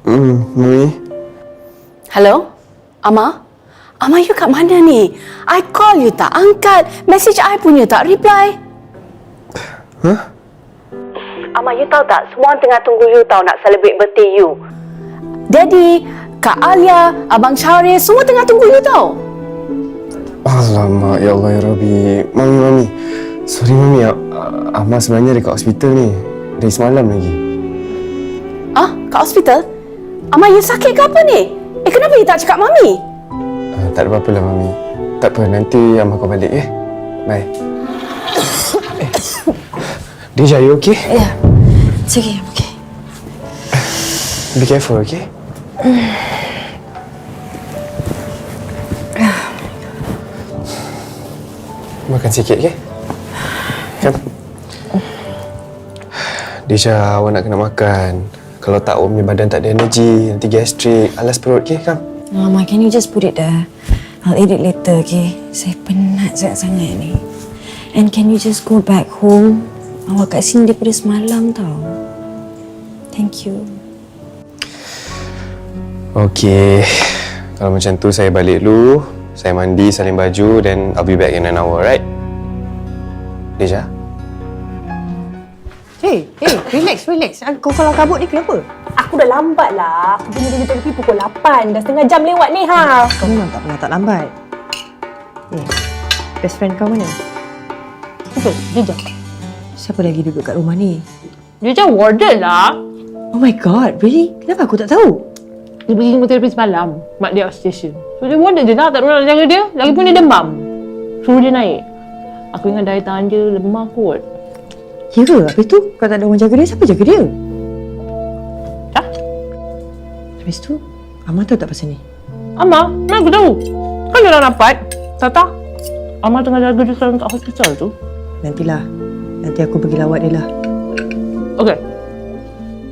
Mami. Hello? Ama? Ama, you kat mana ni? I call you tak angkat. Message I punya tak reply. Huh? Ama, you tahu tak? Semua orang tengah tunggu you tahu nak celebrate birthday you. Daddy, Kak Alia, Abang Syarif, semua tengah tunggu you tahu. Alamak, ya Allah ya Rabbi. Mami. Sorry Mami, Amar sebenarnya dekat hospital ni. Dari semalam lagi. Ah, kat hospital? Ama, you sakit ke apa ni? Kenapa you tak cakap Mami? Tak ada apa-apa lah Mami. Tak apa, nanti Amar kau balik Bye. Deja, you okay? Yeah, it's okay, I'm okay. Be careful, okay? Makan sikit, okay? Come. Deja, awak nak kena makan. Kalau tak, awak punya badan tak ada energi. Nanti gastrik, alas perut, okay? Come. Mama, can you just put it there? I'll eat it later, okay? Saya penat sangat-sangat ni. And can you just go back home? Awak kat sini daripada semalam tau. Thank you. Okay. Kalau macam tu, saya balik dulu. Saya mandi, salin baju, then I'll be back in an hour, right? Deja? Hey, relax. Kau kalau kabut ni kenapa? Aku dah lambat lah. Aku punya dari tadi pukul 8. Dah setengah jam lewat ni, ha. Kau memang tak pernah tak lambat. Best friend kau mana? Apa? Dia jam. Siapa lagi duduk kat rumah ni? Dia jam warden lah. Oh my god, really? Kenapa aku tak tahu? Dia pergi chemoterapi semalam. Mak dia outstation. So dia warden je lah. Tak ada orang nak jaga dia. Lagipun dia demam. Suruh dia naik. Aku ingat daya tahan dia lemah kot. Ya ke? Habis tu, kalau tak ada orang jaga dia, siapa jaga dia? Dah? Habis tu, Amar tahu tak pasal ni? Amar? Mana aku tahu? Kan dia orang dapat. Tata. Amar tengah jaga dia sekarang kat hospital tu. Nantilah. Nanti aku pergi lawat dia lah. Okey.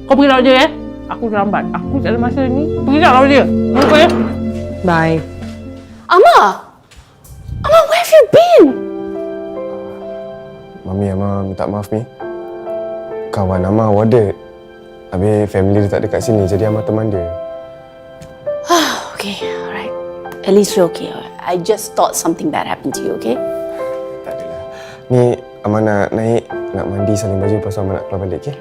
Kau pergi rawat dia Aku dah lambat. Aku tak ada masa ni. Pergi nak rawat dia. Nampak ya? Bye. Ama, where have you been? Mami, Amar minta maaf ni. Kawan Amar warded. Habis family dia tak ada kat sini, jadi Amar teman dia. Okay, alright. At least you're okay. I just thought something bad happened to you, okay? Tak adalah. Ni Amar nak naik, nak mandi, salin baju, lepas tu Amar nak keluar balik, okay?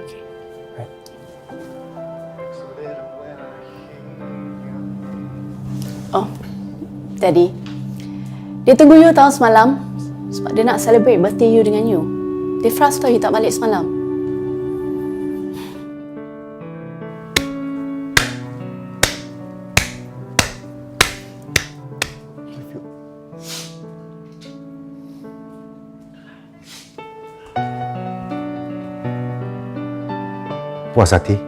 Oh, Daddy. Dia tunggu you tahu semalam. Sebab dia nak celebrate birthday you dengan you. Dia frust tau you tak balik semalam. Puas hati.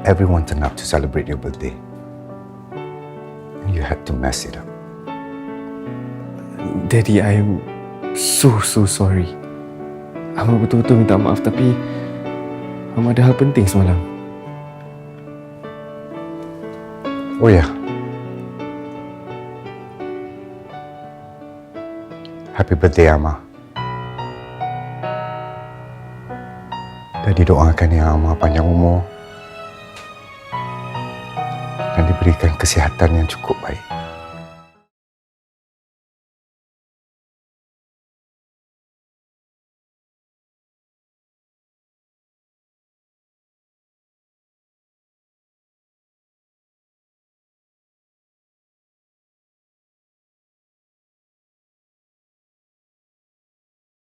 Everyone turned out to celebrate your birthday. And you had to mess it up. Daddy, I'm so sorry. Amar betul-betul minta maaf, tapi Amar ada hal penting semalam. Oh ya. Happy birthday, Amar. Daddy doakan yang Amar panjang umur dan diberikan kesihatan yang cukup baik.